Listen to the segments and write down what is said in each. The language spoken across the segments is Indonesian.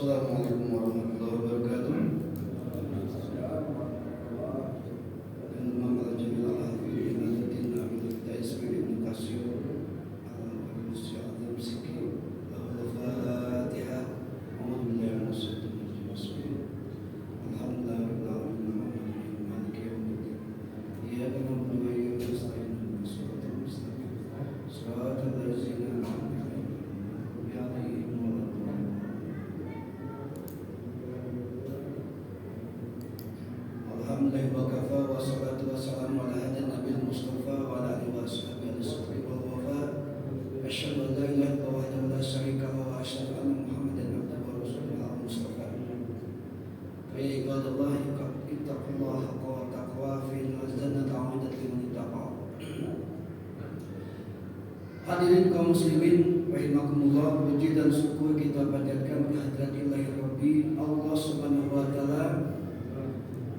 Assalamualaikum warahmatullahi wabarakatuh. Alhamdulillah wa kafa wa salatu wa salamu ala hadin nabil mustafa wa ala alihi wa sahbihi al-sabri wal wafa. Asyhadu an la ilaha illallah wahdahu la syarika lahu wa asyhadu anna Muhammadan abduhu wa rasuluhu al-mustafa. Fa ya ibadallah ittaqullaha haqqa taqwa fi al-jannati 'a'idat liman ittaqa. Hadirin kaum muslimin rahimakumullah, puji dan syukur kita panjatkan kehadirat Ilahi Rabbi Allah Subhanahu wa taala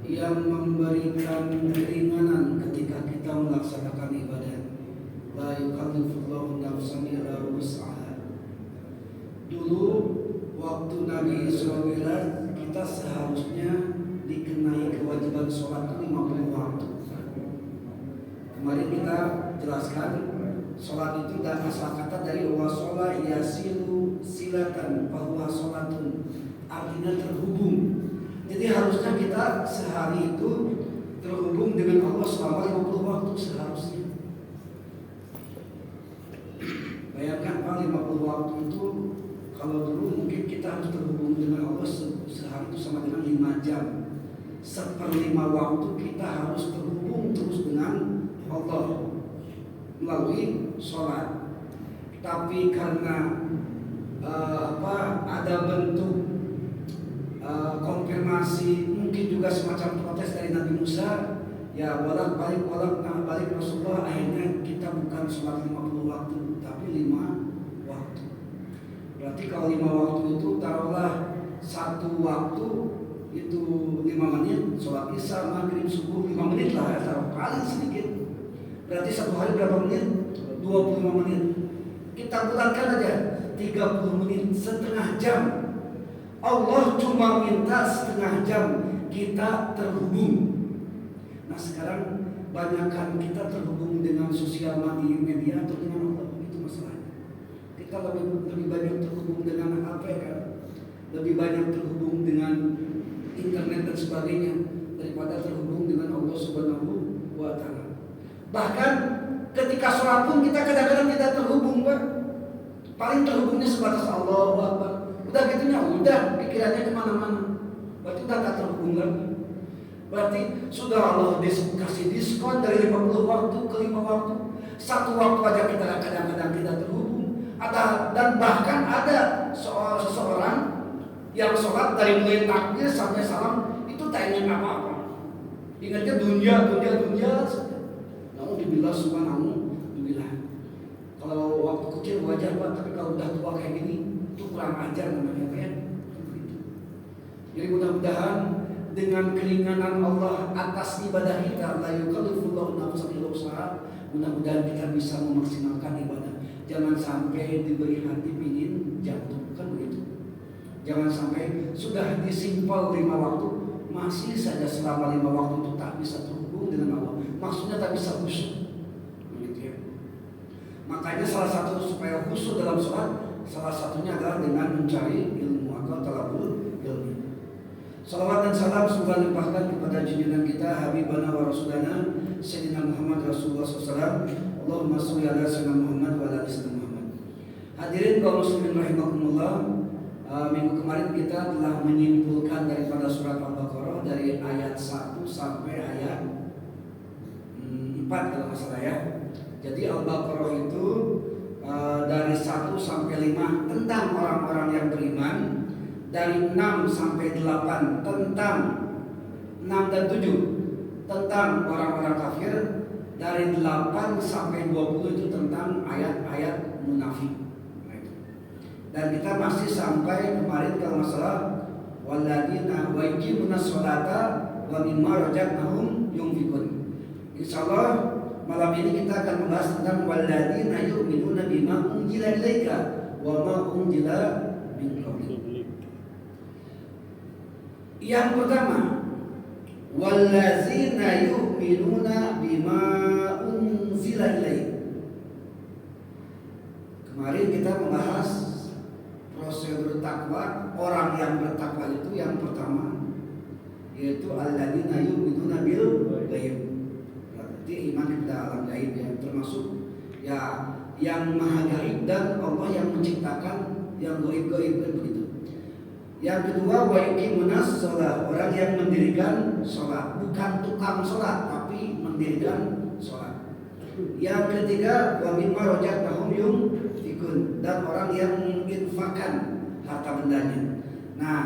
yang memberikan keringanan ketika kita melaksanakan ibadah. La yukallifullahu nafsan illa wus'aha. Dulu waktu Nabi SAW kita seharusnya dikenai kewajiban sholat 50 waktu. Kemarin kita jelaskan sholat itu dan asal kata dari wasola yasilu silatan bahwa sholatun, artinya terhubung. Jadi harusnya kita sehari itu terhubung dengan Allah selama 50 waktu seharusnya. Bayangkan Pak, 50 waktu itu kalau dulu mungkin kita harus terhubung dengan Allah sehari itu sama dengan 5 jam. Seperlima waktu kita harus terhubung terus dengan Allah melalui sholat. Tapi karena ada bentuk konfirmasi, mungkin juga semacam protes dari Nabi Musa, ya bolak-balik Rasulullah, akhirnya kita bukan sholat 50 waktu tapi 5 waktu. Berarti kalau 5 waktu itu taruhlah satu waktu itu 5 menit, sholat isya, maghrib, subuh 5 menit lah ya, taruh paling sedikit. Berarti satu hari berapa menit? 25 menit. Kita bulatkan aja 30 menit, setengah jam. Allah cuma minta setengah jam kita terhubung. Nah sekarang banyakkan kita terhubung dengan sosial media atau dengan Allah, itu masalahnya. Kita lebih banyak terhubung dengan apa ya kan? Lebih banyak terhubung dengan internet dan sebagainya daripada terhubung dengan Allah Subhanahu wa taala. Bahkan ketika sholat pun kita kadang-kadang tidak terhubung, Pak. Paling terhubungnya sebatas Allahu Akbar. Udah gitunya, udah pikirannya kemana-mana. Berarti udah tak terhubung lagi. Berarti sudah Allah kasih diskon dari 50 waktu ke 5 waktu. Satu waktu aja kita kadang-kadang tidak terhubung. Dan bahkan ada seseorang yang sholat dari mulai takbir sampai salam itu tak ingat apa-apa. Ingatnya dunia saja. Namun dibilang subhanahu dibilang. Kalau waktu kecil wajar Pak, tapi kalau udah tua kayak gini itu kurang ajar namanya Pak ya. Jadi mudah-mudahan dengan keringanan Allah atas ibadah kita, la yukallifullahu nafsan illa wus'aha, mudah-mudahan kita bisa memaksimalkan ibadah. Jangan sampai diberi hati pingin jatuh, kan begitu. Jangan sampai sudah disimpel 5 waktu masih saja selama 5 waktu itu tak bisa terhubung dengan Allah. Maksudnya tak bisa khusyuk. Begitu ya. Makanya salah satu supaya khusyuk dalam sholat, salah satunya adalah dengan mencari ilmu atau talabul ilmu. Salawat dan salam semoga limpahkan kepada junjungan kita Habibana wa Rasulana Sayyidina Muhammad Rasulullah SAW. Allahumma sholli ala sayyidina Muhammad wa ala sayyidina Muhammad. Hadirin kaum muslimin rahimakumullah, minggu kemarin kita telah menyimpulkan daripada surat Al-Baqarah dari ayat 1 sampai ayat 4 kalau nggak salah ya. Jadi Al-Baqarah itu dari 1 sampai 5 tentang orang-orang yang beriman, dari 6 sampai 8 tentang 6 dan 7 tentang orang-orang kafir, dari 8 sampai 20 itu tentang ayat-ayat munafik. Dan kita masih sampai kemarin kalau masalah walladzina yuqimuna sholata wa mimma razaqnahum yunfiqun. Insyaallah malam ini kita akan membahas tentang walladzina yu'minuna bima unzila ilaika wa ma unzila min qablik. Yang pertama, wallazina yu'minuna bima unzila ilaik. Kemarin kita membahas prosedur takwa. Orang yang bertakwa itu yang pertama yaitu alladzina yu'minuna bil ghaib. Berarti iman kepada alam gaib, ya, termasuk ya yang maha gaib dan Allah yang menciptakan yang gaib-gaib, begitu. Yang kedua, wa yuqimunas shalah, orang yang mendirikan sholat, bukan tukang sholat tapi mendirikan sholat. Yang ketiga, wa mimma razaqnahum yunfiqun, dan orang yang menginfakkan harta bendanya. Nah,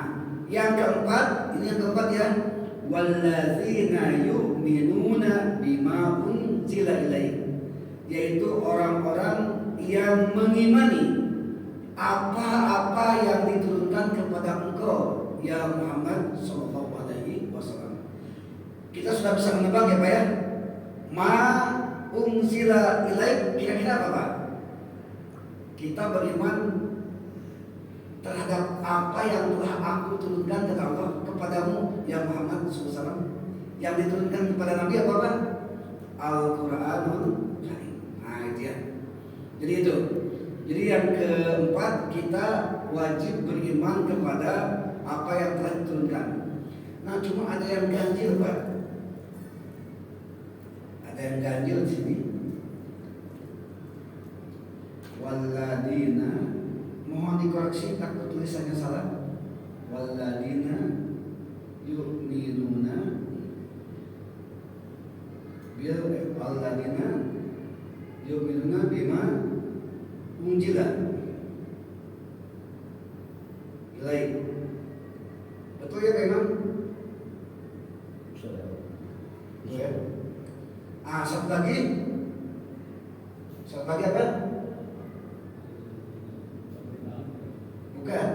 yang keempat, ini yang keempat ya, wallazina yu'minuna bima unzila ilaik, yaitu orang-orang yang mengimani apa-apa yang diturunkan kepada engkau ya Muhammad sallallahu alaihi wasallam. Kita sudah bisa menebak ya Pak ya, ma unzila ilaik kira-kira apa Pak? Kita beriman terhadap apa yang telah aku turunkan kata Allah kepadamu ya Muhammad SAW. Yang diturunkan kepada Nabi apa Pak? Al-Quranul Karim. Nah itu ya. Jadi itu. Jadi yang keempat, kita wajib beriman kepada apa yang telah diturunkan. Nah cuma ada yang ganjil Pak. Ada yang ganjil di sini. Walladina, mohon dikoreksi takut tulisannya salah. Walladina yu'minuna bil alladina yu'minuna bima unzila ilaik. Betul ya Pak Imam? Ya. Satu lagi. Satu lagi apa? Bukan.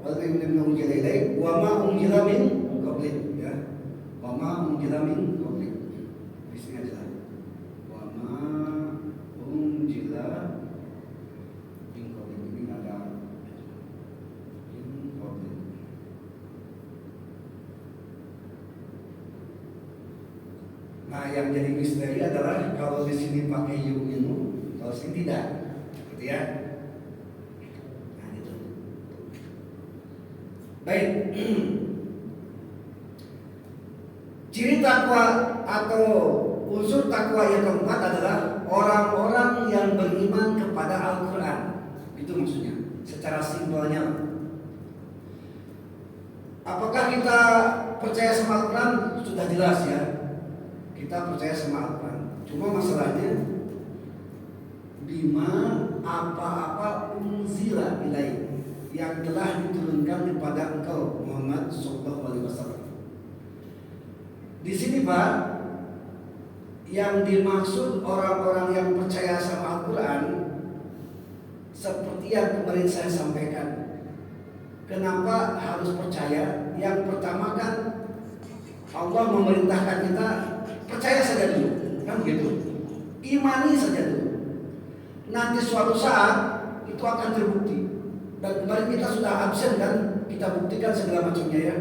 Walladina unzila ilaik wa ma unzila min qablik, ya. Wa ma unzila min qablik. Isinya jelas. Wa ma unzila Nah, yang jadi misteri adalah kalau di sini pakai yu'minu, kalau sini tidak, gitu ya. Nah, gitu. Baik. Ciri takwa atau unsur takwa yang keempat adalah orang-orang yang beriman kepada Al-Quran. Itu maksudnya, secara simpelnya. Apakah kita percaya sama Al-Quran? Sudah jelas ya. Kita percaya sama Al-Quran. Cuma masalahnya bima apa-apa unzila ilaik, yang telah diturunkan kepada engkau Muhammad sallallahu alaihi wasallam. Di sini Pak, yang dimaksud orang-orang yang percaya sama Al-Quran seperti yang kemarin saya sampaikan. Kenapa harus percaya? Yang pertama kan Allah memerintahkan kita percaya saja dulu, kan begitu. Imani saja dulu. Nanti suatu saat itu akan terbukti. Dan kemarin kita sudah absen kan, kita buktikan segala macamnya ya.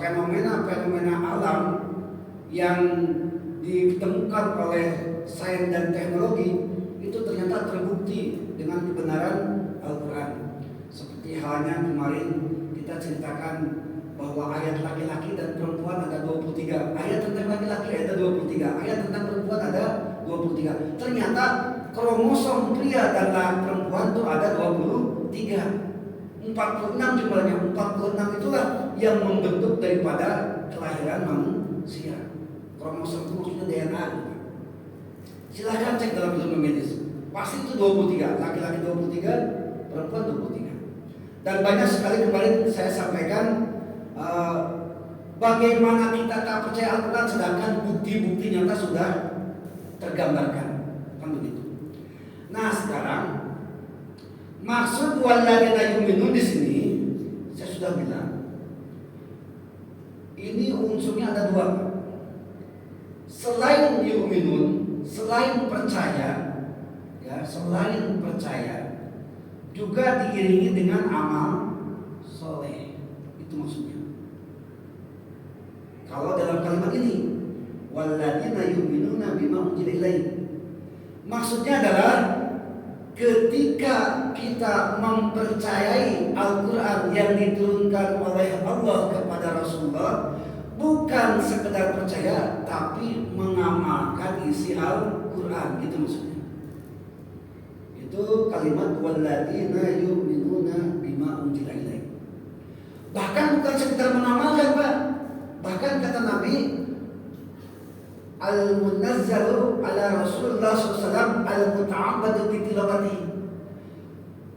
Fenomena-fenomena alam yang ditemukan oleh sains dan teknologi itu ternyata terbukti dengan kebenaran Al-Quran. Seperti halnya kemarin kita ceritakan bahwa ayat laki-laki dan perempuan ada 23. Ayat tentang laki-laki ada 23. Ayat tentang perempuan ada 23. Ternyata kromosom pria dan perempuan itu ada 23. 46 jumlahnya. 46 itulah yang membentuk daripada kelahiran manusia. Kromosom itu maksudnya DNA. Silahkan cek dalam ilmu medis. Pasti itu 23. Laki-laki 23, perempuan 23. Dan banyak sekali kemarin saya sampaikan bagaimana kita tak percaya Al-Quran sedangkan bukti-bukti nyata sudah tergambarkan, kan begitu. Nah sekarang maksud walladzina yu'minun di sini saya sudah bilang ini unsurnya ada dua. Selain yu'minun, selain percaya, ya selain percaya juga diiringi dengan amal soleh. Itu maksudnya. Kalau dalam kalimat ini, walladzina yu'minuna bima unzila ilaik, maksudnya adalah ketika kita mempercayai Al-Quran yang diturunkan oleh Allah kepada Rasulullah, bukan sekedar percaya tapi mengamalkan isi Al-Quran, gitu maksudnya. Itu kalimat walladzina yu'minuna bima unzila ilaik. Bahkan bukan sekedar mengamalkan, Pak. Bahkan kata Nabi, al-munazzalu ala Rasulullah SAW al-muta'abbadu bitilawati,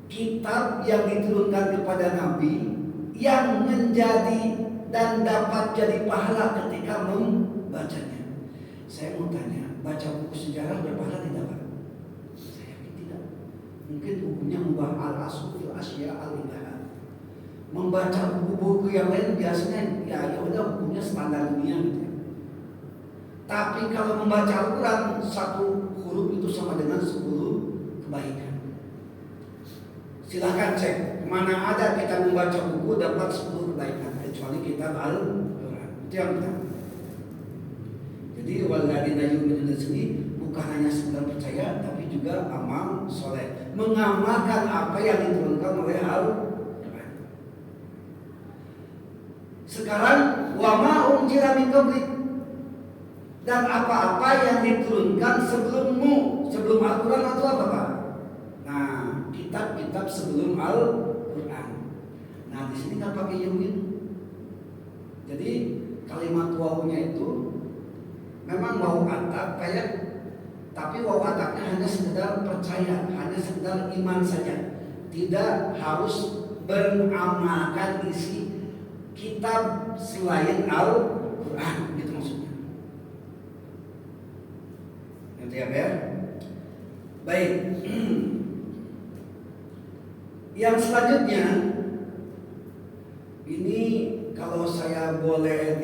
kitab yang diturunkan kepada Nabi yang menjadi dan dapat jadi pahala ketika membacanya. Saya mau tanya, baca buku sejarah berpahala tidak, Pak? Saya yakin tidak. Mungkin bukunya mubah al-aslu fil asya al-ibadah. Membaca buku-buku yang lain biasanya ya udah hukumnya standar dunia gitu ya. Tapi kalau membaca Al-Quran, satu huruf itu sama dengan 10 kebaikan. Silahkan cek mana ada kita membaca buku dapat 10 kebaikan, kecuali kitab Al-Quran. Itu yang pertama. Jadi walladzina yu'minuna sini bukan hanya sekedar percaya, tapi juga amal soleh, mengamalkan apa yang diturunkan oleh Al-Quran. Sekarang wama unzila min qablik, dan apa-apa yang diturunkan sebelummu, sebelum Al-Quran atau apa, Pak? Nah, kitab-kitab sebelum Al-Quran. Nah, di sini nggak pakai yumin. Jadi kalimat wawunya itu memang wawu atap kayak, tapi wawu atapnya hanya sekedar percaya, hanya sekedar iman saja, tidak harus beramalkan isi kitab selain Al-Quran, gitu maksudnya. Nanti ya, baik. Yang selanjutnya ini kalau saya boleh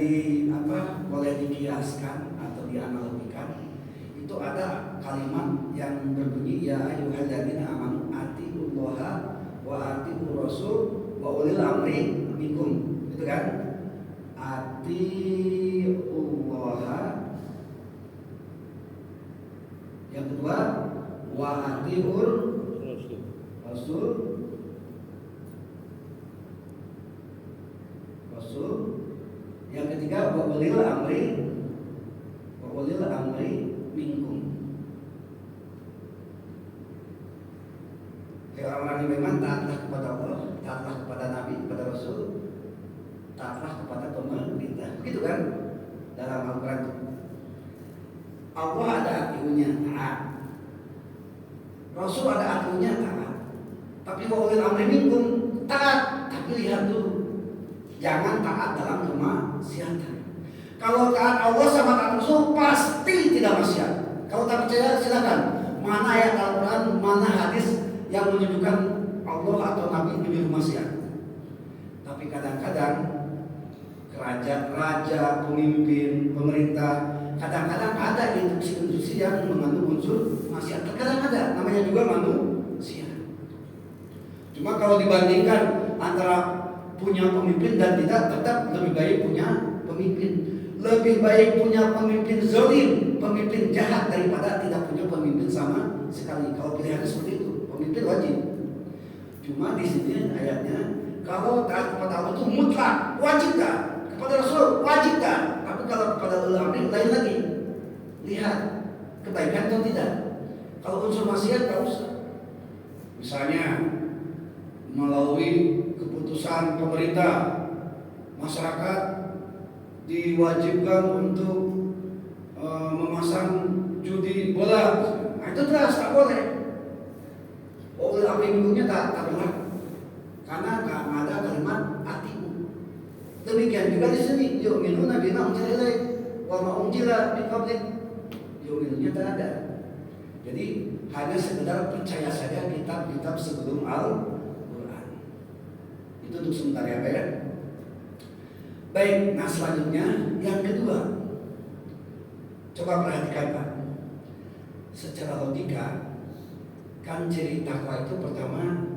dikiaskan atau dianalogikan, itu ada kalimat yang berbunyi ya ayyuhalladzina amanu atiullaha wa atiur rasul wa ulil amri minkum. Itu kan, atiullaha, yang kedua wa atiur rasul, yang ketiga wa ulil amri minkum. Orang-orang yang memang taatlah kepada Allah, taatlah kepada Nabi, kepada Rasul, taatlah kepada pemerintah, begitu kan dalam Al-Quran. Allah ada atiunya, taat. Rasul ada atiunya, taat. Tapi wa ulil amri minkum, taat, tapi lihat dulu, jangan taat dalam kemaksiatan. Kalau taat Allah sama taat Rasul pasti tidak maksiat. Kalau tak percaya silakan, mana ayat Al-Quran, mana hadis yang menunjukkan Allah atau Nabi menyuruh maksiat. Tapi kadang-kadang raja, pemimpin, pemerintah, kadang-kadang ada institusi yang mengandung unsur maksiat. Terkadang ada, namanya juga manusia. Cuma kalau dibandingkan antara punya pemimpin dan tidak, tetap lebih baik punya pemimpin. Lebih baik punya pemimpin zalim, pemimpin jahat, daripada tidak punya pemimpin sama sekali. Kalau pilihannya seperti itu, pemimpin wajib. Cuma di sini ayatnya, kalau taat kepada Allah itu mutlak, wajib tak? Kepada Rasul wajib tak? Tapi kalau kepada ulama lain lagi. Lihat kebaikan atau tidak. Kalau unsur maksiat tak usah. Misalnya melalui keputusan pemerintah, masyarakat diwajibkan untuk memasang judi bola. Nah, itu jelas tak boleh. Oleh amri minkumnya tak benar. Karena nggak ada kalimat atiku. Demikian juga di sini, yu'minuna bima unzila ilaik wa ma unzila min qablik. Yu'minunya tak ada. Jadi hanya sekedar percaya saja kitab-kitab sebelum Al-Quran. Itu untuk sementara ya, Pak ya. Baik, nah selanjutnya yang kedua. Coba perhatikan, Pak. Secara logika, kan ciri takwa itu pertama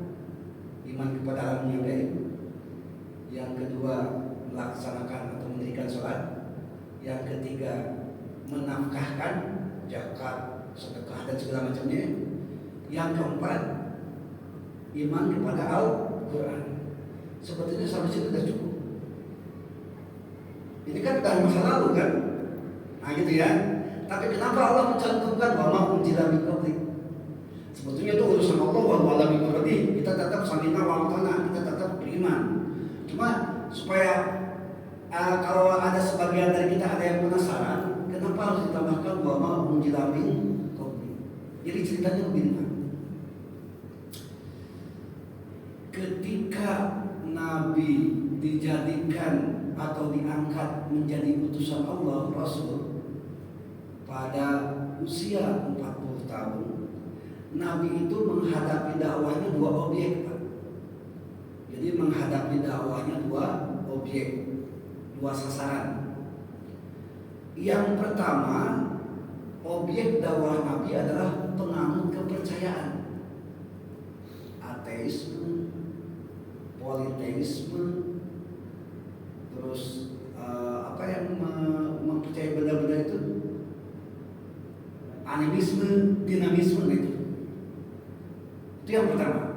iman kepada alam yang gaib. Yang kedua melaksanakan atau mendirikan sholat. Yang ketiga, menafkahkan zakat, sedekah dan segala macamnya. Yang keempat, iman kepada Al-Quran. Sebetulnya sampai situ sudah cukup. Ini kan bukan masa lalu kan? Nah gitu ya. Tapi kenapa Allah mencantumkan wa ma unzila min qablik? Sebetulnya itu urusan Allah wa ala min qablik. Kita tetap samina wa ata'na, kita tetap beriman. Cuma supaya kalau ada sebagian dari kita ada yang penasaran, kenapa harus ditambahkan wa ma unzila min qablik? Jadi ceritanya begini Pak. Ketika Nabi dijadikan atau diangkat menjadi utusan Allah, Rasul, pada usia 40 tahun, Nabi itu menghadapi dakwahnya dua objek, Pak. Jadi menghadapi dakwahnya dua objek, dua sasaran. Yang pertama, objek dakwah Nabi adalah penganut kepercayaan, ateisme, politeisme, terus apa yang mempercayai benda-benda itu, animisme, dinamisme itu yang pertama.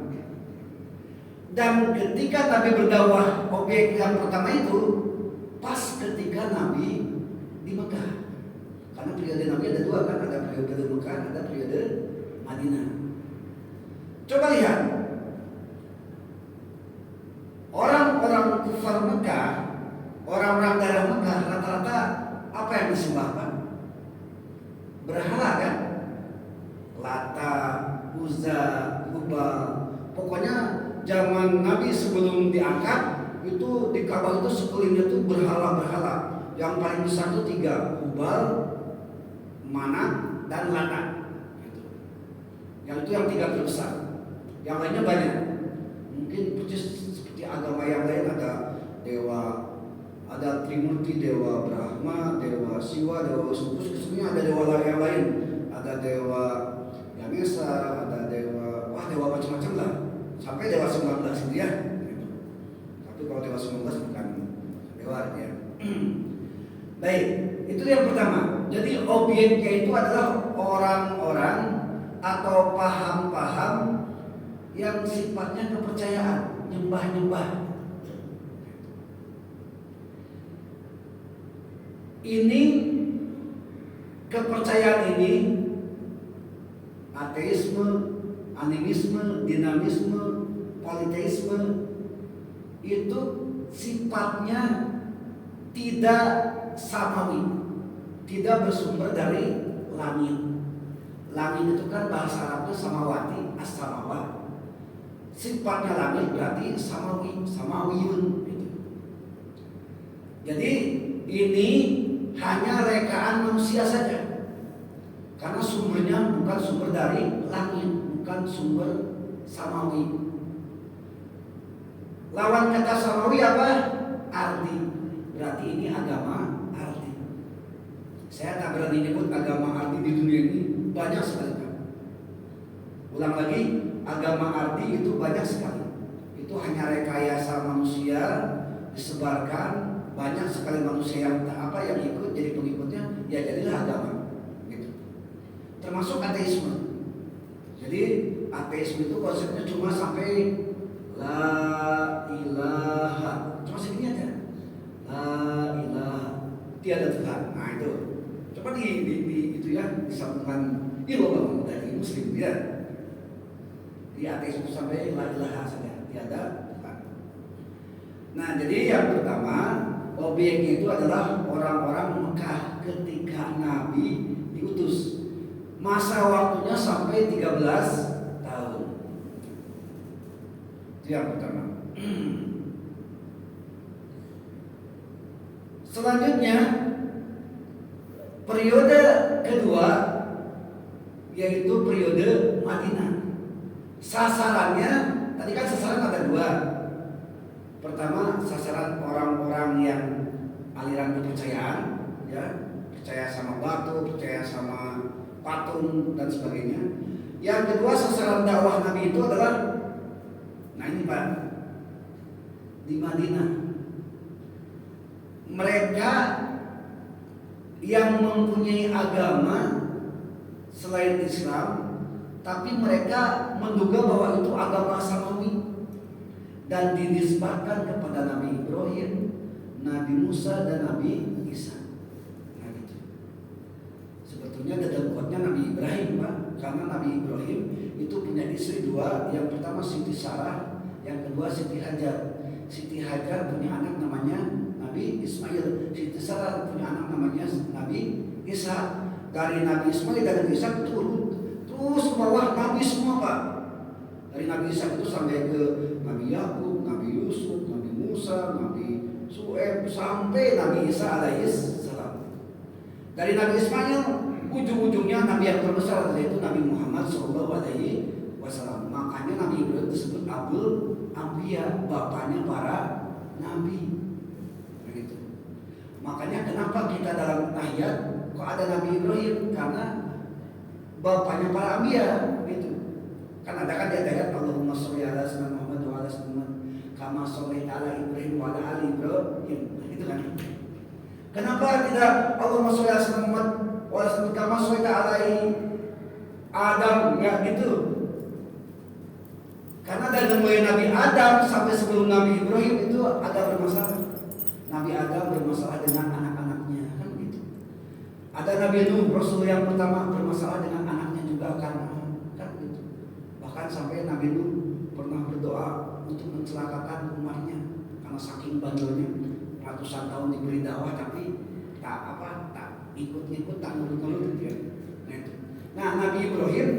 Dan ketika Nabi berdakwah, objek yang pertama itu pas ketika Nabi di Mekah. Karena periode Nabi ada dua kan, ada periode Mekah, ada periode Madinah. Coba lihat, orang-orang kufar Mekah, orang-orang daerah Mekah rata-rata apa yang disembah Pak? Berhala kan? Lata, Uzza, Hubal. Pokoknya zaman Nabi sebelum diangkat itu di Ka'bah itu sekelilingnya itu berhala-berhala. Yang paling besar itu 3, Hubal, Manat, dan Lata. Yang itu yang 3 terbesar. Yang lainnya banyak. Mungkin persis seperti agama yang lain, ada dewa, ada Trimurti, dewa Brahma, dewa Siwa, dewa Wisnu, semuanya ada dewa yang lain. Ada dewa Yamesa, ada dewa, dewa macam-macam lah. Sampai dewa 19 itu ya. Tapi kalau dewa 19 bukan dewa ya. Baik, itu yang pertama. Jadi objeknya itu adalah orang-orang atau paham-paham yang sifatnya kepercayaan, nyembah-nyembah. Ini kepercayaan ini, ateisme, animisme, dinamisme, politeisme, itu sifatnya tidak samawi, tidak bersumber dari langit. Langit itu kan bahasa Arabnya samawati, as-samawat. Sifatnya langit berarti samawi, samawiyun gitu. Jadi ini hanya rekaan manusia saja. Karena sumbernya bukan sumber dari langit, bukan sumber samawi. Lawan kata samawi apa? Ardi. Berarti ini agama ardi. Saya tak berani nyebut agama ardi di dunia ini, banyak sekali Pak. Ulang lagi, agama ardi itu banyak sekali. Itu hanya rekayasa manusia disebarkan. Banyak sekali manusia yang yang ikut jadi pengikutnya, ya jadilah agama gitu. Termasuk ateisme. Jadi ateisme itu konsepnya cuma sampai la ilaha, cuma segini aja. La ilaha, tiada Tuhan. Nah itu coba di itu ya, disambungkan ilallah dari muslim ya. Di ateisme sampai la ilaha saja, tiada Tuhan. Nah jadi yang pertama, objeknya itu adalah orang-orang Mekah ketika Nabi diutus. Masa waktunya sampai 13 tahun. Itu yang pertama. Selanjutnya, periode kedua yaitu periode Madinah. Sasarannya, tadi kan sasaran ada 2. Pertama, sasaran orang-orang yang aliran kepercayaan, ya, percaya sama batu, percaya sama patung dan sebagainya. Yang kedua, sasaran dakwah Nabi itu adalah, nah ini Pak, di Madinah. Mereka yang mempunyai agama selain Islam, tapi mereka menduga bahwa itu agama samawi dan dinisbatkan kepada Nabi Ibrahim, Nabi Musa dan Nabi Isa. Nah gitu. Sebetulnya dedengkotnya Nabi Ibrahim, Pak, karena Nabi Ibrahim itu punya istri dua, yang pertama Siti Sarah, yang kedua Siti Hajar. Siti Hajar punya anak namanya Nabi Ismail, Siti Sarah punya anak namanya Nabi Isa. Dari Nabi Ismail dan Nabi Isa turun terus ke bawah Nabi semua, Pak. Dari Nabi Isa itu sampai ke Nabi Yakub, Nabi Yusuf, Nabi Musa, Nabi Su'eb, sampai Nabi Isa alaihissalam. Dari Nabi Ismail ujung-ujungnya Nabi yang terbesar, yaitu Nabi Muhammad SAW. Makanya Nabi Ibrahim disebut Abul Anbiya, bapaknya para nabi. Begitu. Makanya kenapa kita dalam tahiyat kok ada Nabi Ibrahim? Karena bapaknya para anbiya, gitu. Kan ada kan di ayat Allahumma sholli ala sayyidina Muhammad wa ala sayyidina kama shallaita ala Ibrahim wa ala ali Ibrahim. Itu kan. Kenapa tidak Allahumma sholli ala sayyidina Muhammad wa ala sayyidina kama shallaita ala Adam, ya gitu. Karena dari mulai Nabi Adam sampai sebelum Nabi Ibrahim itu ada bermasalah. Nabi Adam bermasalah dengan anak-anaknya, kan begitu. Ada Nabi Nuh, Rasul yang pertama, bermasalah dengan anaknya juga, kan begitu. Bahkan sampai Nabi Nuh pernah berdoa untuk mencelakakan umatnya karena saking bandelnya, ratusan tahun diberi dakwah tapi tak ikut-ikut, tak nurut-nurut gitu ya. Nah, Nabi Ibrahim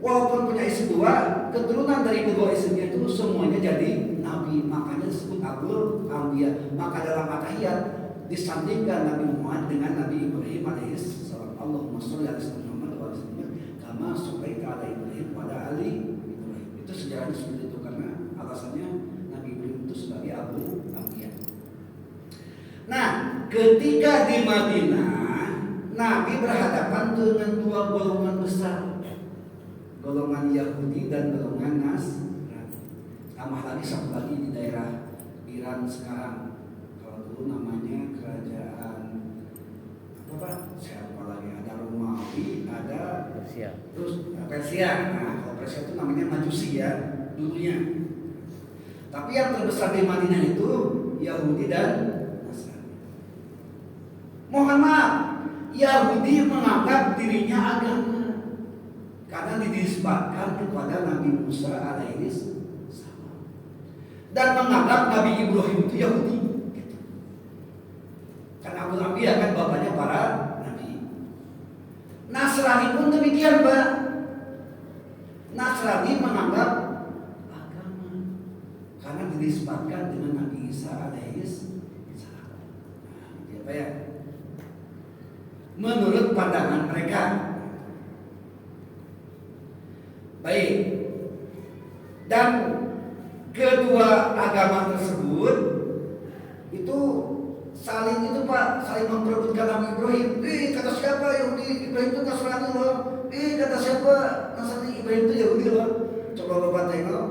walaupun punya istri dua, keturunan dari kedua istrinya itu semuanya jadi nabi, makanya disebut Abul Anbiya. Maka dalam tahiyat disandingkan Nabi Muhammad dengan Nabi Ibrahim alaihissalam. Allahumma sholli ala sayyidina Muhammad wa ala sayyidina kama shallaita ala Ibrahim wa ala ali Ibrahim. Itu sejarahnya seperti itu karena alasannya Nabi Ibrahim itu sebagai Abul Anbiya. Nah, ketika di Madinah, Nabi berhadapan dengan dua golongan besar, golongan Yahudi dan golongan Nasrani. Tambah lagi satu lagi di daerah Iran sekarang. Kalau dulu namanya kerajaan apa Pak? Saya lupa lagi. Ada Romawi, ada Persia. Terus Persia. Nah, kalau Persia itu namanya Majusi ya dulunya. Tapi yang terbesar di Madinah itu Yahudi dan Nasrani. Mohon maaf, Yahudi menganggap dirinya agama karena dinisbatkan kepada Nabi Musa alaihissalam dan menganggap Nabi Ibrahim itu Yahudi. Gitu. Karena Abul Anbiya kan bapaknya para nabi. Nasrani pun demikian, Pak. Nasrani menganggap agama karena dinisbatkan dengan Nabi Isa alaihissalam. Nah, apa ya? Menurut pandangan mereka. Baik. Dan kedua agama tersebut itu saling itu Pak, saling memperebutkan Nabi Ibrahim. Kata siapa Yahudi Ibrahim itu Nasrani loh. Kata siapa Nasrani Ibrahim itu Yahudi loh. Coba Bapak tengok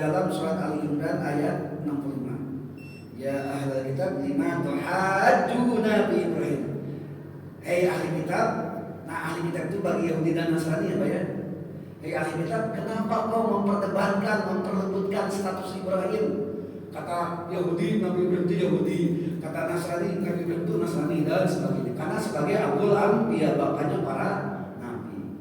dalam surat Ali Imran ayat 65. Ya ahlal kitab lima tuhajjuna bi Ibrahim. Hei ahli kitab. Nah, ahli kitab itu bagi Yahudi dan Nasrani ya Pak ya. Hei ahli kitab, kenapa kau memperdebatkan, memperebutkan status Ibrahim? Kata Yahudi, Nabi Ibrahim itu Yahudi. Kata Nasrani, Nabi Ibrahim itu Nasrani dan sebagainya. Karena sebagai Abul Anbiya, bapaknya para nabi.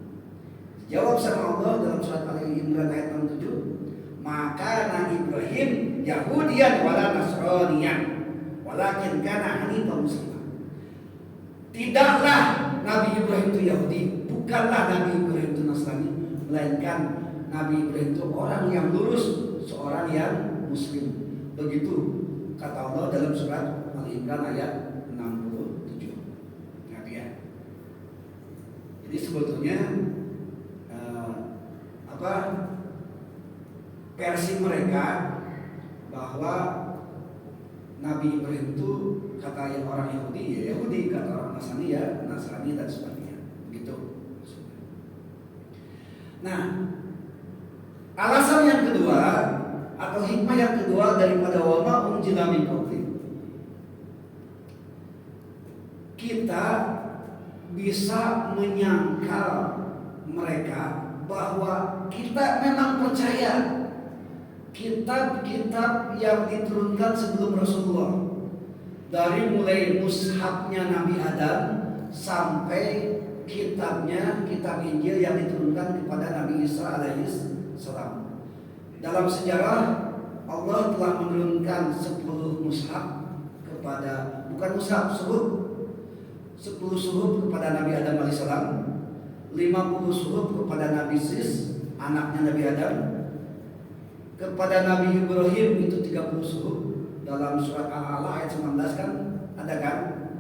Jawab sama Allah dalam surat Ali Imran ayat 67. Maka Nabi Ibrahim Yahudian wala Nasraniyan, walakin kana hanifan musliman. Tidaklah Nabi Ibrahim itu Yahudi, bukanlah Nabi Ibrahim itu Nasrani, melainkan Nabi Ibrahim itu orang yang lurus, seorang yang muslim. Begitu kata Allah dalam surat Al-Imran ayat 67. Nabi ya. Jadi sebetulnya versi mereka bahwa Nabi Ibrahim itu kata yang orang Yahudi ya Yahudi, kata orang Nasrani ya Nasrani dan sebagainya. Begitu. Nah, alasan yang kedua atau hikmah yang kedua daripada wama unjila min qabli, kita bisa menyangkal mereka bahwa kita memang percaya kitab-kitab yang diturunkan sebelum Rasulullah, dari mulai mushafnya Nabi Adam sampai kitab Injil yang diturunkan kepada Nabi Isa alaihissalam. Dalam sejarah Allah telah menurunkan 10 mushaf kepada, bukan mushaf, 10 suhuf kepada Nabi Adam alaihissalam, 50 suhuf kepada Nabi Sis, anaknya Nabi Adam. Kepada Nabi Ibrahim itu 30 suhuf. Dalam surat Al-A'la ayat 19 kan ada kan?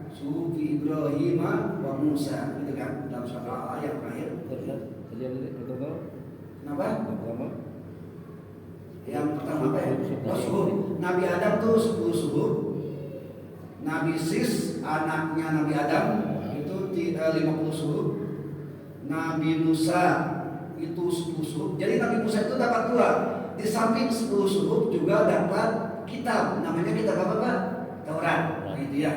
Suhuf Ibrahim wa Musa, gitu kan? Dalam surat Al-A'la yang terakhir. Kenapa? Yang pertama apa ya? Suhuf. Nabi Adam tuh 10 suhuf. Nabi Sis, anaknya Nabi Adam, itu 50 suhuf. Nabi Musa itu 10 suhuf. Jadi Nabi Musa itu dapat 2. Di samping 10 suhuf juga dapat kitab. Namanya kitab apa Pak? Taurat. Gitu ya.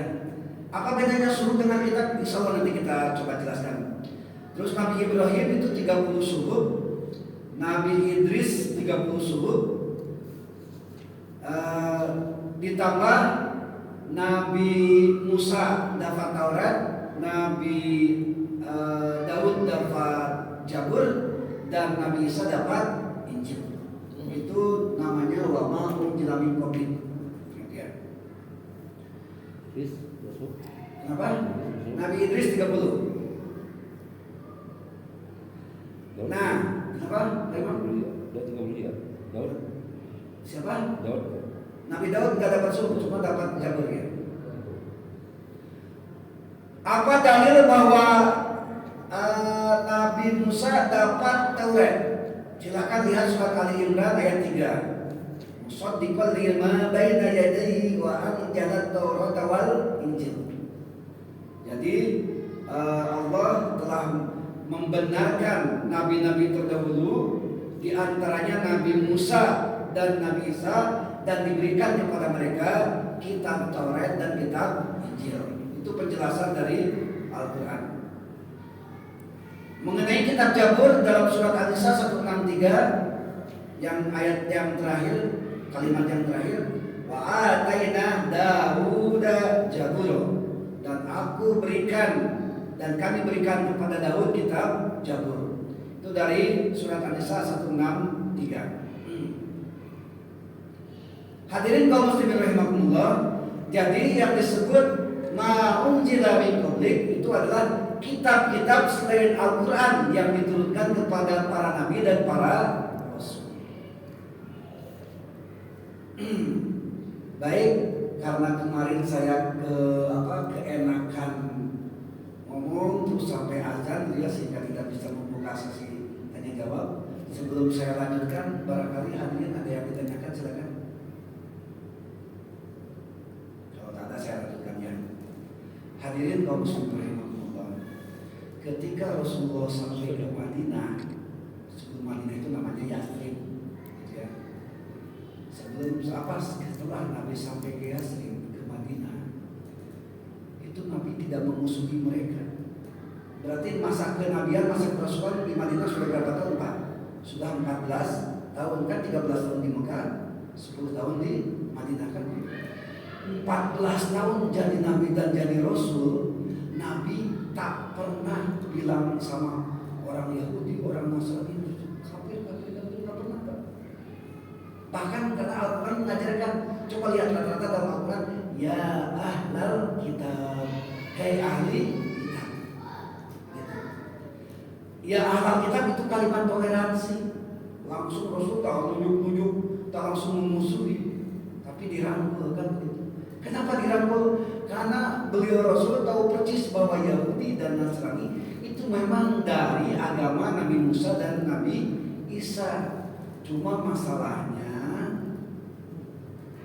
Apa bedanya suhuf dengan kitab? Insya Allah nanti kita coba jelaskan. Terus Nabi Ibrahim itu 30 suhuf. Nabi Idris 30 suhuf. Ditambah Nabi Musa dapat Taurat, Nabi Daud dapat Zabur, dan Nabi Isa dapat Injil. Itu namanya wama unzila min qablik. Kenapa? Nabi Idris 30. Nah, kenapa? Daud. Siapa? Daud. Nabi Daud nggak dapat suhuf, cuma dapat Zabur ya. Apa dalil bahwa Nabi Musa dapat Taurat? Silakan lihat surat Ali Imran ayat 3. Musaddiqan lima baina yadayhi wa anzala at-taurata wal injil. Jadi Allah telah membenarkan nabi-nabi terdahulu, di antaranya Nabi Musa dan Nabi Isa, dan diberikan kepada mereka kitab Taurat dan kitab Injil. Itu penjelasan dari Al-Quran. Mengenai kitab Zabur dalam surat An-Nisa 163 yang ayat yang terakhir, kalimat yang terakhir, wa ataina Dauda Zabur, dan aku berikan dan kami berikan kepada Daud kitab Zabur. Itu dari surat An-Nisa 163. Hadirin kaum muslimin rahimakumullah, jadi yang disebut ma'unzila min qablik itu adalah kitab-kitab selain Al-Quran yang diturunkan kepada para nabi dan para rasul. Baik, karena kemarin saya keenakan ngomong terus sampai azan, ya, sehingga tidak bisa membuka sesi tanya jawab. Sebelum saya lanjutkan, barangkali hadirin ada yang ditanyakan, silakan. Kalau tak ada, saya lanjutkan ya. Hadirin kaum muslimin, ketika Rasulullah sampai ke Madinah, sebelum Madinah itu namanya Yathrib, gitu ya. Setelah Nabi sampai ke Yathrib, ke Madinah, itu Nabi tidak memusuhi mereka. Berarti masa kenabian, masa kerasulan di Madinah sudah berapa tahun Pak? Sudah 14 tahun kan, 13 tahun di Mekah, 10 tahun di Madinah kan. 14 tahun jadi Nabi dan jadi Rasul. Nabi tak pernah bilang sama orang Yahudi, orang Nasrani, kafir, nggak pernah. Bahkan karena Al-Quran mengajarkan, coba lihat rata-rata dalam Al-Quran, ya ahlal kitab, hai ahli kitab. Ya ahlal kitab itu kalimat toleransi. Langsung Rasul tak nunjuk-nunjuk, tak langsung memusuhi, tapi dirangkul kan begitu. Kenapa dirangkul? Karena beliau Rasul tahu persis bahwa Yahudi dan Nasrani itu memang dari agama Nabi Musa dan Nabi Isa. Cuma masalahnya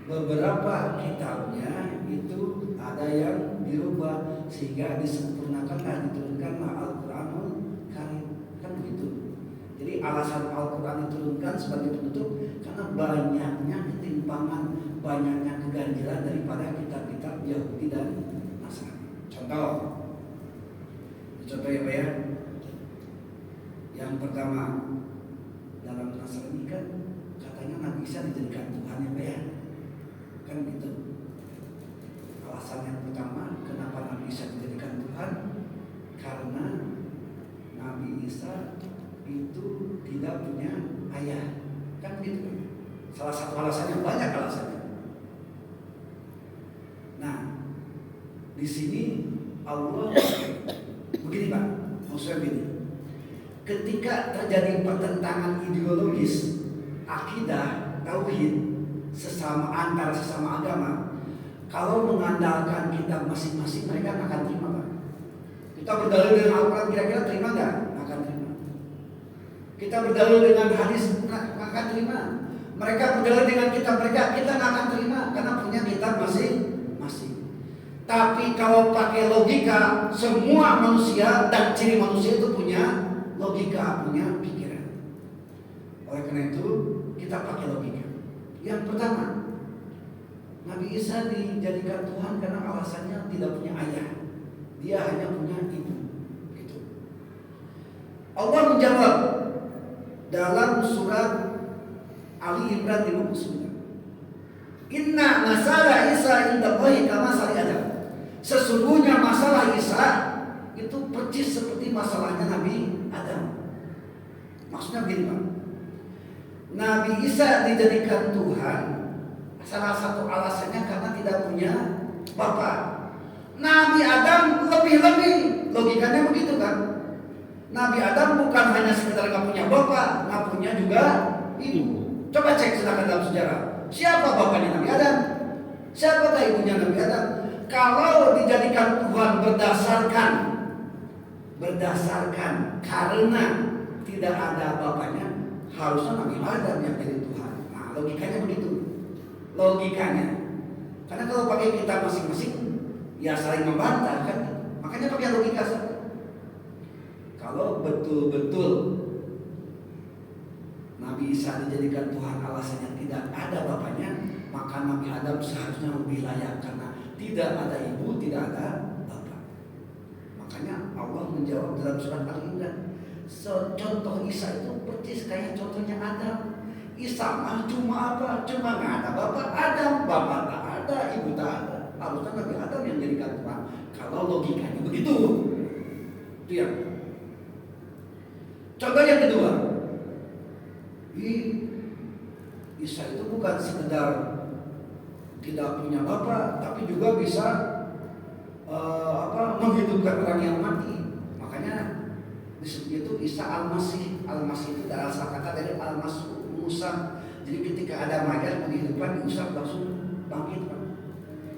beberapa kitabnya itu ada yang dirubah sehingga disempurnakan dan diturunkanlah Al-Quranul Karim, kan begitu. Jadi alasan Al-Quran diturunkan sebagai penutup karena banyaknya ketimpangan, banyaknya keganjilan daripada kitab-kitab Yahudi dan Nasrani. Contoh contoh ya Pak ya. Yang pertama, dalam Nasrani kan katanya Nabi Isa dijadikan Tuhan ya Pak ya. Kan gitu. Alasan yang pertama kenapa Nabi Isa dijadikan Tuhan, karena Nabi Isa itu tidak punya ayah. Kan gitu kan. Salah satu alasannya, banyak alasannya. Nah, di sini Allah begini Pak, maksudnya begini. Ketika terjadi pertentangan ideologis, akidah, tauhid, antara sesama agama, kalau mengandalkan kitab masing-masing, mereka akan terima Pak. Kita berdalil dengan Al-Quran, kira-kira terima nggak? Akan terima. Kita berdalil dengan hadis, akan terima. Mereka berdalil dengan kitab mereka, kita nggak akan terima karena punya kitab masing-masing. Tapi kalau pakai logika, semua manusia dan ciri manusia itu punya logika, punya pikiran. Oleh karena itu kita pakai logika. Yang pertama, Nabi Isa dijadikan Tuhan karena alasannya tidak punya ayah. Dia hanya punya ibu. Gitu. Allah menjawab dalam surat Ali Imran 59. Inna masalah Isa indallahi kamasali Adam. Sesungguhnya masalah Isa itu persis seperti masalahnya Nabi Adam. Maksudnya begini Pak. Nabi Isa dijadikan Tuhan salah satu alasannya karena tidak punya bapak. Nabi Adam lebih-lebih, logikanya begitu kan. Nabi Adam bukan hanya sekedar nggak punya bapak, nggak punya juga ibu. Coba cek silakan dalam sejarah. Siapa bapaknya Nabi Adam? Siapakah ibunya Nabi Adam? Kalau dijadikan Tuhan berdasarkan karena tidak ada bapaknya, harusnya Nabi Adam yang jadi Tuhan. Nah, logikanya begitu. Logikanya. Karena kalau pakai kitab masing-masing, ya saling membantah kan. Makanya pakai logika saja. Kalau betul-betul Nabi Isa dijadikan Tuhan alasannya tidak ada bapaknya, maka Nabi Adam seharusnya lebih layak karena tidak ada ibu, tidak ada bapak. Makanya Allah menjawab dalam surat Al-Imran, contoh Isa itu persis kayak contohnya Adam. Isa mah cuma apa? Cuma nggak ada bapak Adam, bapak tak ada, ibu tak ada. Harusnya Nabi Adam yang jadikan Tuhan. Kalau logikanya begitu, itu yang. Contoh yang kedua, Isa itu bukan sekedar tidak punya bapak, tapi juga bisa menghidupkan orang yang mati. Makanya disebutnya itu Isa Al-Masih. Al-Masih itu adalah asal kata dari Al-Masih, mengusap. Jadi ketika ada mayat menghidupkan, diusap langsung bangkit.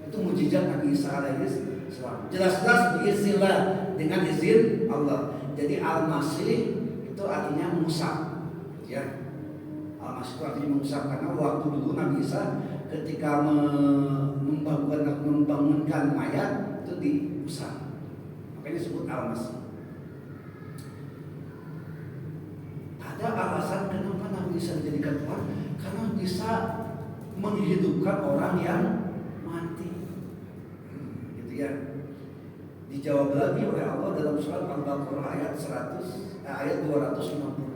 Itu mujizat Nabi Isa alaihi salam. Jelas-jelas biiznillah, dengan izin Allah. Jadi Al-Masih itu artinya mengusap, ya. Al-Masih itu artinya mengusap karena waktu dulu Nabi Isa ketika membangunkan mayat itu diusap. Makanya disebut Al-Masih. Ada alasan kenapa Nabi Isa dijadikan Tuhan, karena bisa menghidupkan orang yang mati. Gitu ya. Dijawab lagi oleh Allah dalam surat Al-Baqarah ayat 250.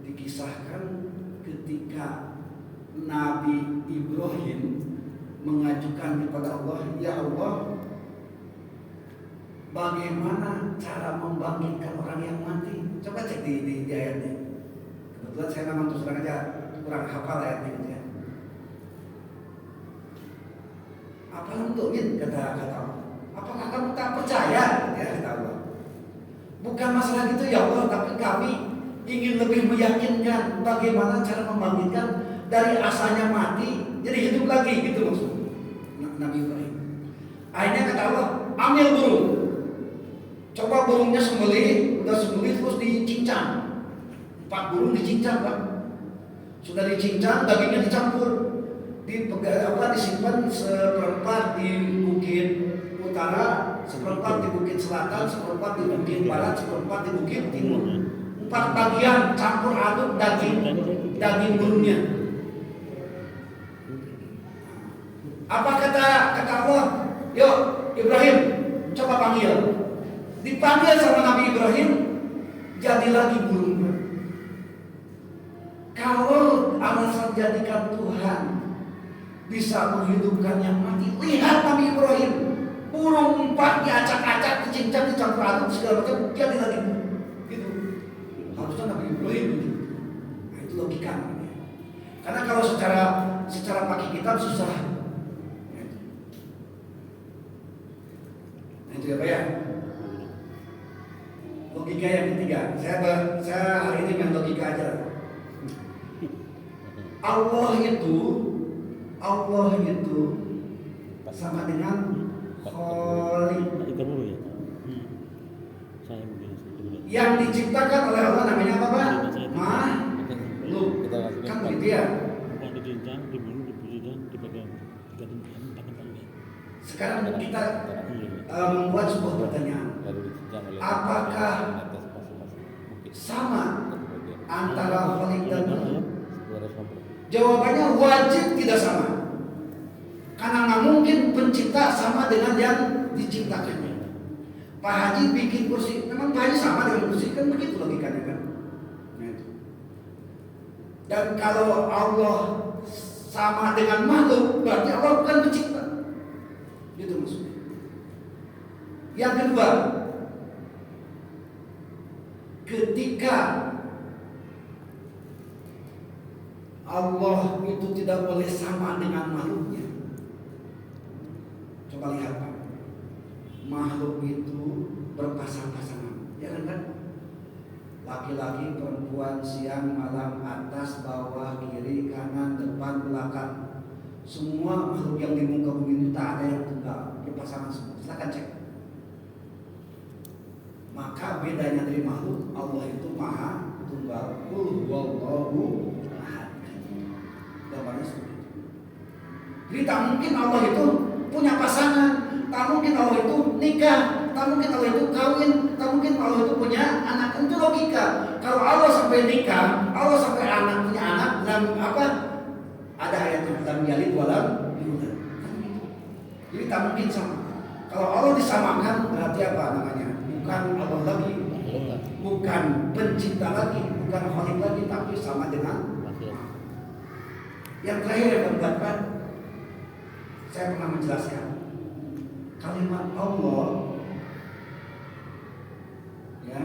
Dikisahkan ketika Nabi Ibrahim mengajukan kepada Allah, ya Allah, bagaimana cara membangkitkan orang yang mati? Coba cek di ayatnya. Kebetulan saya memang terus terang aja kurang hafal ayatnya gitu ya. Apa untuknya kata Allah? Apakah kamu tak percaya? Ya kata Allah. Bukan masalah gitu ya Allah, tapi kami ingin lebih meyakinkan bagaimana cara membangkitkan dari asalnya mati jadi hidup lagi, gitu maksudnya Nabi Ibrahim. Akhirnya kata Allah, ambil burung. Coba burungnya sembelih, udah sembelih terus dicincang. 4 burung dicincang Pak. Sudah dicincang, dagingnya dicampur, disimpan seperempat di bukit utara, seperempat di bukit selatan, seperempat di bukit barat, seperempat di bukit timur. 4 bagian campur aduk daging burungnya. Apa kata Allah? Yuk Ibrahim, coba panggil. Dipanggil sama Nabi Ibrahim, jadi lagi burung. Kalau alasan jadikan Tuhan bisa menghidupkan yang mati, lihat Nabi Ibrahim, burung empat diacak-acak, dicincang, dicampur aduk segala macam, jadi lagi burung. Gitu. Harusnya Nabi Ibrahim begitu. Nah, itu logika. Karena kalau secara pakai kitab susah. Nah, itu ya Pak ya. Logika yang ketiga, saya hari ini main logika aja. Allah itu sama dengan Khaliq. Yang diciptakan oleh Allah namanya apa Pak? Makhluk. Kan begitu ya? Sekarang kita membuat sebuah pertanyaan. Apakah sama antara Khaliq dan makhluk? Jawabannya wajib tidak sama. Karena nggak mungkin pencipta sama dengan yang diciptakannya. Pak Haji bikin kursi, memang Pak Haji sama dengan kursi, kan begitu logikanya kan? Dan kalau Allah sama dengan makhluk, berarti Allah bukan pencipta. Gitu maksudnya. Yang kedua, ketika Allah itu tidak boleh sama dengan makhluknya. Coba lihat Pak, makhluk itu berpasang-pasangan, ya kan? Laki-laki, perempuan, siang, malam, atas, bawah, kiri, kanan, depan, belakang. Semua makhluk yang di muka bumi ini tak ada yang tunggal, berpasangan semua. Silakan cek. Maka bedanya dari makhluk, Allah itu maha tunggal. Qul huwallahu ahad. Gambarnya seperti itu. Jadi tak mungkin Allah itu punya pasangan, tak mungkin Allah itu nikah, tak mungkin Allah itu kawin, tak mungkin Allah itu punya anak. Itu logika. Kalau Allah sampai nikah, Allah sampai anak punya anak, dan apa? Ada ayatnya dalam yalid walam yulad. Jadi tak mungkin sama. Kalau Allah disamakan berarti apa namanya? Bukan Allah lagi, bukan pencipta lagi, bukan Khaliq lagi, tapi sama dengan yang terakhir yang keempat, saya pernah menjelaskan kalimat Allah, ya,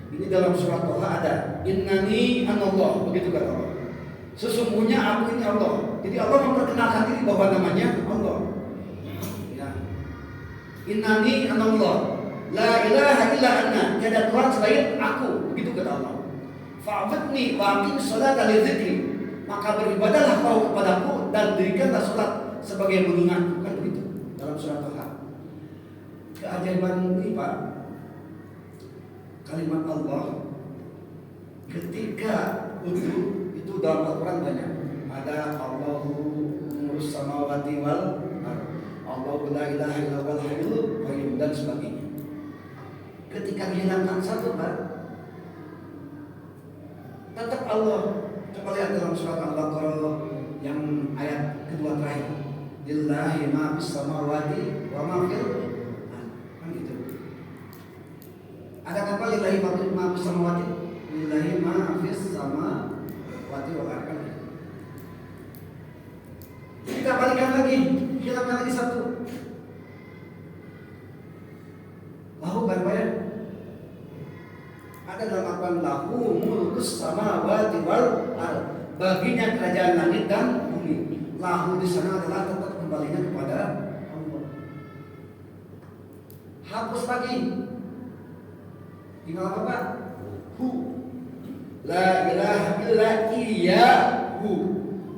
ini dalam surat Toha ada innani anallah, begitu kata Allah. Sesungguhnya aku ini Allah. Jadi Allah memperkenalkan diri bahwa namanya Allah. Ya. Innani anallah, la ilaha illa anna, tiada Tuhan selain aku, begitu kata Allah. Fa'budni wa aqim sholata li dzikri, maka beribadahlah kau kepadaku dan dirikanlah salat sebagai mengingatku, kan begitu dalam surat Toha. Keajaiban ini Pak, kalimat Allah ketika itu dalam Al-Quran banyak. Ada Allahu nurus samawati wal Allahu la ilaha illa huwal hayyul qayyum dan sebagainya. Ketika dihilangkan satu Pak, tetap Allah. Coba lihat dalam surat Al-Baqarah yang ayat kedua terakhir. Lillahi ma fis samawati wa ma fil kan gitu. Ada kata lillahi ma fis samawati, lillahi ma fis samawati wa ma fil. Kita balikan lagi, hilangkan lagi satu. Lahu kan Pak ya? Ada dalam Al-Quran lahu mulkus samawati wal ardh. Baginya kerajaan langit dan bumi. Lahu di sana adalah tetap kembalinya kepada Allah. Hapus lagi. Tinggal apa Pak? Hu. La ilaha illa iyyahu.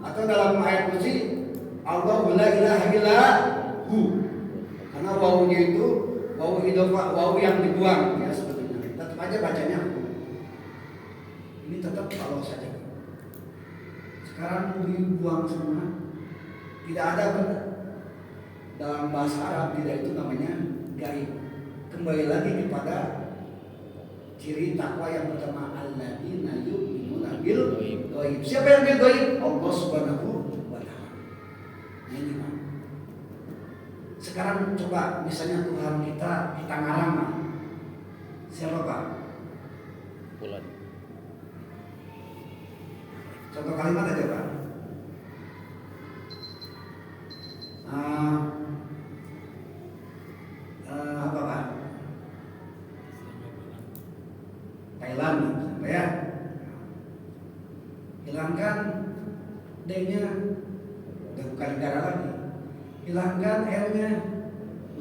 Atau dalam ayat kursi Allah la ilaha illa hu. Karena wawunya itu wawu idhofah, wawu yang dibuang ya sebetulnya. Tetap aja bacanya hu. Ini tetap Allah saja. Sekarang dibuang semua. Tidak ada dalam bahasa Arab, tidak, itu namanya gaib. Kembali lagi kepada ciri takwa yang pertama, alladzina yu'minuna bil ghaib. Siapa yang bil ghaib? Allah Subhanahu wa taala. Ini Pak. Sekarang coba misalnya Tuhan kita ngarang, siapa Pak? Bulan. Contoh kalimat aja Pak. Apa Pak? Thailand ya. Hilangkan D-nya, udah bukan negara lagi. Hilangkan L-nya,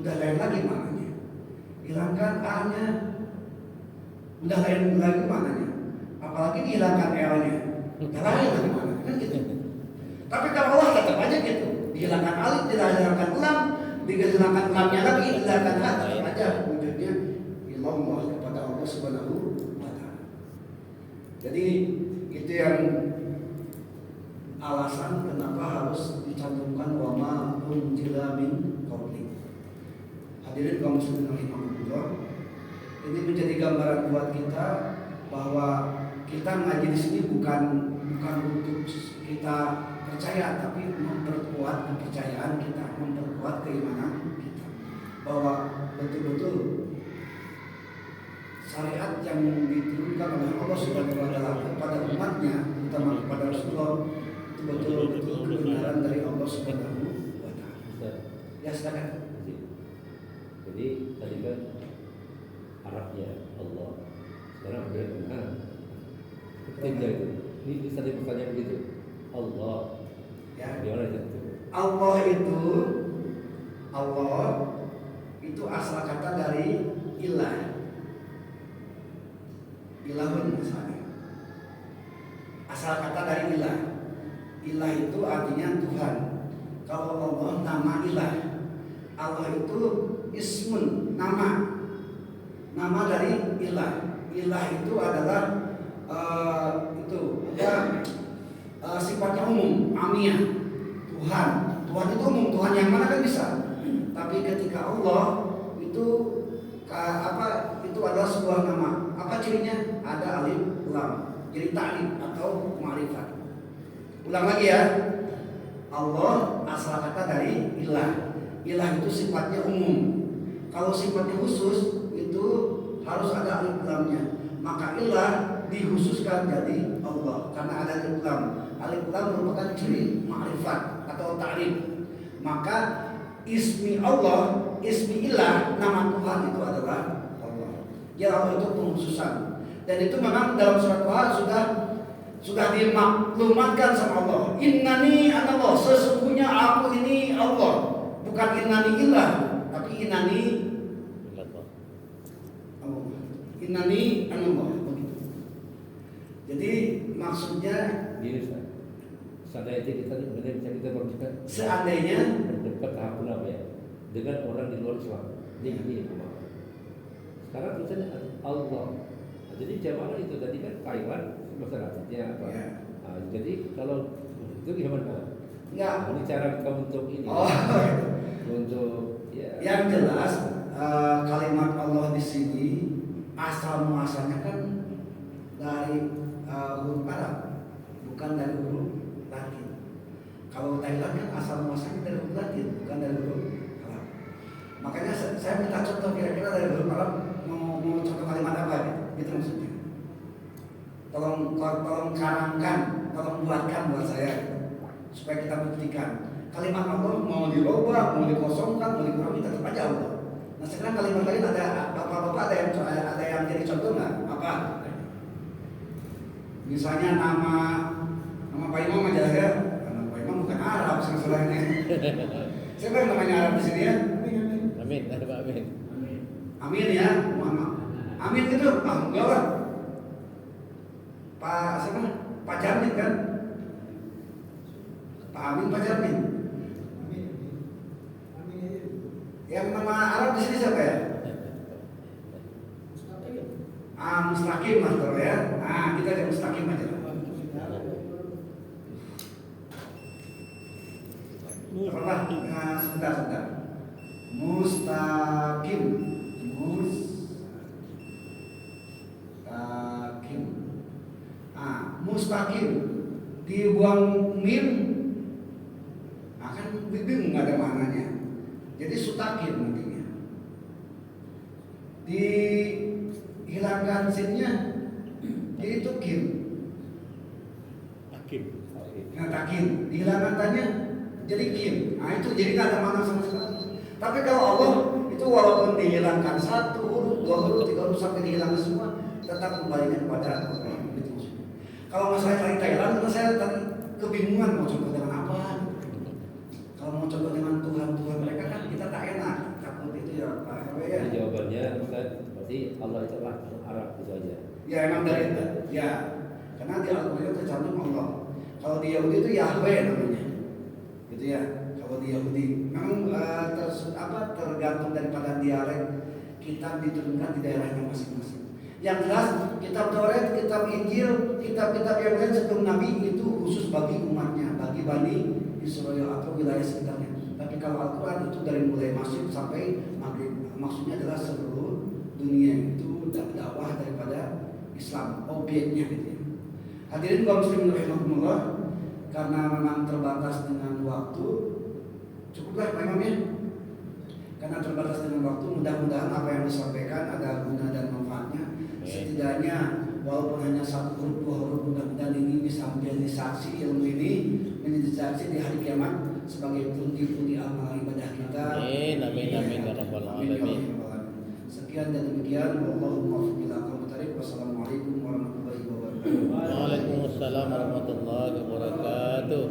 udah lain lagi maknanya. Hilangkan A-nya, udah lain lagi maknanya. Apalagi dihilangkan L-nya, udah lain lagi maknanya, kan gitu. Tapi kalau Allah tetap aja gitu, dihilangkan alif, dihilangkan lam, dihilangkan lamnya lagi, dihilangkan ha, tetap aja wujudnya ilallah, kepada Allah Subhanahu wa Ta'ala. Jadi itu yang alasan kenapa harus dicantumkan wama unzila min qablik. Hadirin kaum muslimin rahimakumullah, ini menjadi gambaran buat kita bahwa kita ngaji di sini bukan untuk kita percaya, tapi memperkuat kepercayaan kita, memperkuat keimanan kita bahwa betul-betul syariat yang diturunkan oleh Allah Subhanahu wa Ta'ala kepada umatnya, terutama kepada Rasulullah, itu betul-betul kebenaran dari Allah Subhanahu wa Ta'ala. Ya silakan. Jadi tadi kan Arabnya Allah, sekarang udah benar. Ketiga itu, ini tadi pertanyaan begitu. Allah, Ya. gimana itu? Allah itu asal kata dari ilah. Ilahun misalnya. Asal kata dari ilah. Ilah itu artinya Tuhan. Kalau Allah nama ilah. Allah itu ismun, nama. Nama dari ilah. Ilah itu adalah sifatnya umum, amiyah. Tuhan. Tuhan itu umum, Tuhan yang mana kan bisa. Tapi ketika Allah itu itu adalah sebuah nama. Apa cirinya? Ada alif lam. Jadi ta'rif atau ma'rifat. Ulang lagi ya. Allah asal kata dari ilah. Ilah itu sifatnya umum. Kalau sifatnya khusus itu harus ada alif lamnya. Maka ilah dikhususkan jadi Allah karena ada alif lam. Alif lam merupakan ciri ma'rifat atau ta'rif. Maka ismi Allah, ismi ilah, nama Tuhan itu adalah Allah. Ya Allah itu pengkhususan. Dan itu memang dalam surat Tuhan sudah dimaklumatkan sama Allah. Innani anallah, sesungguhnya aku ini Allah. Bukan innani ilah, tapi innani Allah. Innani anallah. Jadi maksudnya Gini Ustaz, seandainya kita benar bisa kita berbicara. Seandainya berdebat tahap apa ya dengan orang di luar Islam. Ini pemahaman. Sekarang tulisannya Allah. Nah, jadi jamaah itu tadi kan Taiwan masyarakatnya apa? Ya. Nah, jadi kalau itu gimana? Enggak. Ini cara kita untuk ini. Untuk ya. Yang jelas kalimat Allah di sini asal muasalnya kan dari huruf Arab, bukan dari huruf Latin. Kalau Thailand kan asal muasalnya dari huruf Latin, bukan dari huruf Arab. Makanya saya minta contoh kira-kira dari huruf Arab mau contoh kalimat apa gitu maksudnya. Tolong karangkan, tolong buatkan buat saya supaya kita buktikan. Kalimat Allah mau dirubah, mau dikosongkan, mau dikurangi tetap aja Allah. Nah sekarang kalimat lain ada bapak-bapak ada yang jadi contoh nggak? Apa? Misalnya nama Pak Imam aja ya. Nama Pak Imam bukan Arab sebenarnya. Siapa yang namanya Arab di sini ya? Amin, ada Pak Amin. Amin ya, Muhammad. Amin itu enggak lah. Pak siapa? Pak Jamin kan? Pak Amin, Pak Jamin. Yang nama Arab di sini siapa ya? Mustaqim mas bro ya. Nah kita ada mustaqim aja. Apa? Nah, sebentar. Mustaqim. Mustaqim. Dibuang mim. Akan bingung nggak ada maknanya. Jadi Jadi sutakin nantinya. Dihilangkan sinnya, jadi itu kim. Hakim. Nah, takin, dihilangkan tanya, jadi kim. Nah itu jadi nggak ada makna sama sekali. Tapi kalau Allah itu walaupun dihilangkan 1 huruf, 2 huruf, 3 huruf sampai dihilangkan semua, tetap kembalinya kepada Allah. Gitu maksudnya. Kalau masalah tadi Thailand, karena saya tadi kebingungan mau contoh dengan apa. Kalau mau contoh dengan Tuhan mereka kan kita tak enak, takut itu ya Pak RW ya. Jadi jawabannya Ustaz, berarti Allah itu adalah Arab itu aja. Ya emang dari ya, karena di Al-Quran tercantum Allah. Kalau di Yahudi itu Yahweh namanya, gitu ya. Kalau di Yahudi, memang tergantung daripada dialek kitab diturunkan di daerahnya masing-masing. Yang jelas kitab Taurat, kitab Injil, kitab-kitab yang lain sebelum Nabi itu khusus bagi umatnya, bagi Bani Israel atau wilayah sekitarnya. Tapi kalau Al-Quran itu dari mulai Masjid sampai Maghrib, maksudnya adalah seluruh dunia itu dakwah daripada Islam, objeknya gitu ya. Hadirin kaum muslimin rahimakumullah, karena memang terbatas dengan waktu, cukuplah Pak Imam ya. Karena terbatas dengan waktu, mudah-mudahan apa yang disampaikan ada guna dan manfaatnya. Setidaknya walaupun hanya 1 huruf, 2 huruf, mudah-mudahan ini bisa menjadi saksi, ilmu ini menjadi saksi di hari kiamat sebagai pundi-pundi amal ibadah kita. Amin ya rabbal alamin. Sekian dan demikian, wallahu muwaffiq ila aqwamit thariq. Wassalamualaikum warahmatullahi wabarakatuh. Waalaikumsalam warahmatullahi wabarakatuh.